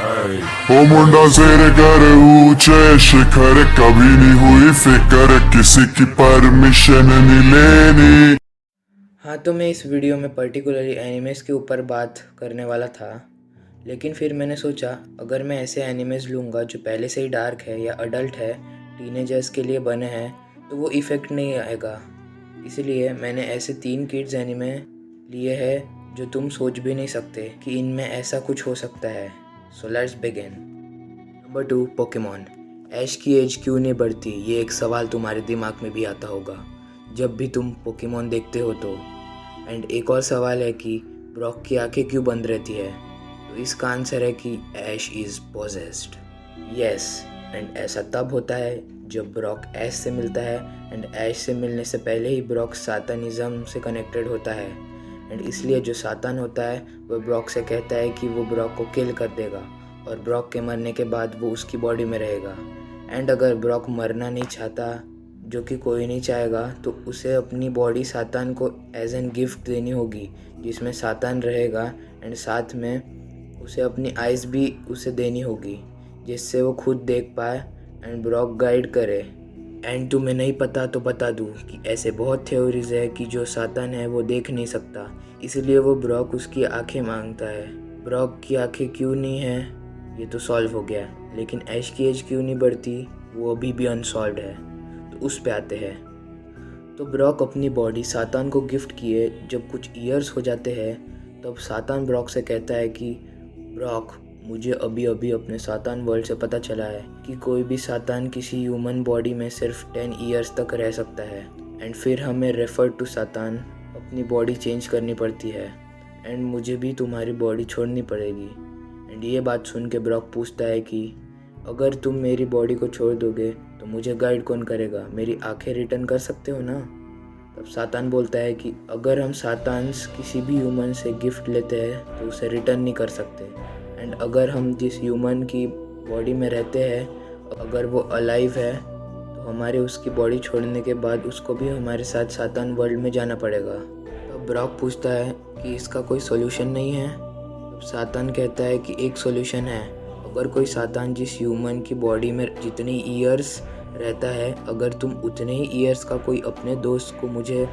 ओ मुंडा तेरे घर ऊंचे शिखर कभी नहीं हुई फिक्र किसी की परमिशन नहीं लेनी। हाँ, तो मैं इस वीडियो में पर्टिकुलरली एनिमेस के ऊपर बात करने वाला था, लेकिन फिर मैंने सोचा अगर मैं ऐसे एनिमेस लूँगा जो पहले से ही डार्क है या अडल्ट है, टीनेजर्स के लिए बने हैं, तो वो इफ़ेक्ट नहीं आएगा। इसलिए मैंने ऐसे 3 किड्स एनिमे लिए हैं जो तुम सोच भी नहीं सकते कि इनमें ऐसा कुछ हो सकता है। So let's begin. Number 2, Pokemon. Ash की एज क्यों नहीं बढ़ती, ये एक सवाल तुम्हारे दिमाग में भी आता होगा जब भी तुम पोकेमॉन देखते हो तो। एंड एक और सवाल है कि ब्रॉक की आंखें क्यों बंद रहती है, तो इसका आंसर है कि ऐश इज़ पोजेस्ड। यस, एंड ऐसा तब होता है जब ब्रॉक ऐश से मिलता है, एंड ऐश से मिलने से पहले ही ब्रॉक सातानिज्म से कनेक्टेड होता है। एंड इसलिए जो सातान होता है वह ब्रॉक से कहता है कि वो ब्रॉक को किल कर देगा, और ब्रॉक के मरने के बाद वो उसकी बॉडी में रहेगा। एंड अगर ब्रॉक मरना नहीं चाहता, जो कि कोई नहीं चाहेगा, तो उसे अपनी बॉडी सातान को एज एन गिफ्ट देनी होगी जिसमें सातान रहेगा, एंड साथ में उसे अपनी आइज़ भी उसे देनी होगी जिससे वो खुद देख पाए एंड ब्रॉक गाइड करे। एंड तुम्हें नहीं पता तो बता दूँ कि ऐसे बहुत थ्योरीज है कि जो सातान है वो देख नहीं सकता, इसलिए वो ब्रॉक उसकी आंखें मांगता है। ब्रॉक की आंखें क्यों नहीं है ये तो सॉल्व हो गया, लेकिन ऐश की एज क्यों नहीं बढ़ती वो अभी भी अनसॉल्व्ड है, तो उस पे आते हैं। तो ब्रॉक अपनी बॉडी सातान को गिफ्ट किए जब कुछ ईयर्स हो जाते हैं, तब सातान ब्रॉक से कहता है कि ब्रॉक, मुझे अभी अभी अपने सातान वर्ल्ड से पता चला है कि कोई भी सातान किसी ह्यूमन बॉडी में सिर्फ 10 ईयर्स तक रह सकता है, एंड फिर हमें रेफर टू सातान अपनी बॉडी चेंज करनी पड़ती है, एंड मुझे भी तुम्हारी बॉडी छोड़नी पड़ेगी। एंड ये बात सुन के ब्रॉक पूछता है कि अगर तुम मेरी बॉडी को छोड़ दोगे तो मुझे गाइड कौन करेगा, मेरी आंखें रिटर्न कर सकते हो ना। तब सातान बोलता है कि अगर हम सातान्स किसी भी ह्यूमन से गिफ्ट लेते हैं तो उसे रिटर्न नहीं कर सकते, एंड अगर हम जिस ह्यूमन की बॉडी में रहते हैं अगर वो अलाइव है तो हमारे उसकी बॉडी छोड़ने के बाद उसको भी हमारे साथ सातान वर्ल्ड में जाना पड़ेगा। तब ब्रॉक पूछता है कि इसका कोई सोल्यूशन नहीं है। तब सातान कहता है कि एक सोल्यूशन है, अगर कोई सातान जिस ह्यूमन की बॉडी में जितनी ईयर्स रहता है, अगर तुम उतने ही ईयर्स का कोई अपने दोस्त को मुझे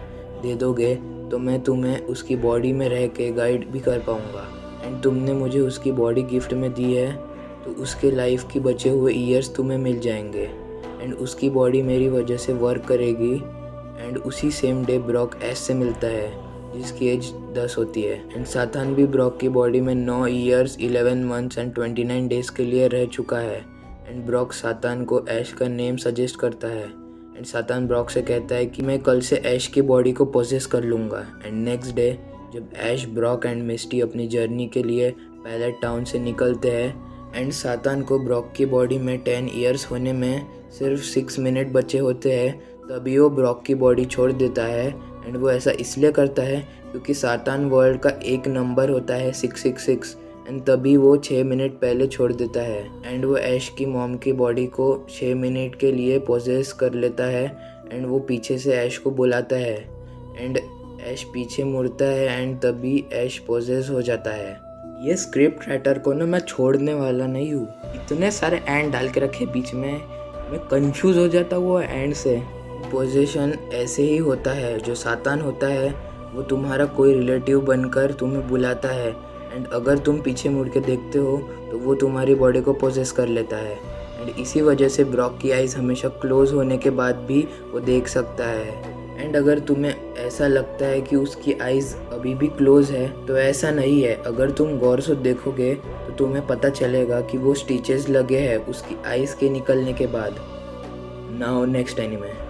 दे दोगे तो मैं तुम्हें उसकी बॉडी में रह के गाइड भी कर पाऊँगा, एंड तुमने मुझे उसकी बॉडी गिफ्ट में दी है तो उसके लाइफ की बचे हुए ईयर्स तुम्हें मिल जाएंगे, एंड उसकी बॉडी मेरी वजह से वर्क करेगी। एंड उसी सेम डे ब्रॉक ऐश से मिलता है जिसकी एज 10 होती है, एंड सातान भी ब्रॉक की बॉडी में 9 ईयर्स 11 मंथ्स एंड 29 डेज़ के लिए रह चुका है। एंड ब्रॉक सातान को ऐश का नेम सजेस्ट करता है, एंड सातान ब्रॉक से कहता है कि मैं कल से ऐश की बॉडी को पोजेस कर लूँगा। एंड नेक्स्ट डे जब ऐश, ब्रॉक एंड मिस्टी अपनी जर्नी के लिए पैलेट टाउन से निकलते हैं, एंड सातान को ब्रॉक की बॉडी में 10 ईयर्स होने में सिर्फ 6 मिनट बचे होते हैं, तभी वो ब्रॉक की बॉडी छोड़ देता है। एंड वो ऐसा इसलिए करता है क्योंकि सातान वर्ल्ड का एक नंबर होता है 666, एंड तभी वो 6 मिनट पहले छोड़ देता है। एंड वो ऐश की मॉम की बॉडी को 6 मिनट के लिए पोजेस कर लेता है, एंड वो पीछे से ऐश को बुलाता है, एंड ऐश पीछे मुड़ता है, एंड तभी ऐश पोजेस हो जाता है। ये स्क्रिप्ट राइटर को ना मैं छोड़ने वाला नहीं हूँ, इतने सारे एंड डाल के रखे बीच में, मैं कंफ्यूज हो जाता वो एंड से। पोजेशन ऐसे ही होता है, जो सातान होता है वो तुम्हारा कोई रिलेटिव बनकर तुम्हें बुलाता है, एंड अगर तुम पीछे मुड़ के देखते हो तो वो तुम्हारी बॉडी को पोजेस कर लेता है। एंड इसी वजह से ब्रॉक की आइज़ हमेशा क्लोज होने के बाद भी वो देख सकता है। एंड अगर तुम्हें ऐसा लगता है कि उसकी आइज़ अभी भी क्लोज है तो ऐसा नहीं है, अगर तुम गौर से देखोगे तो तुम्हें पता चलेगा कि वो स्टिचेस लगे हैं उसकी आइज़ के निकलने के बाद। Now next anime.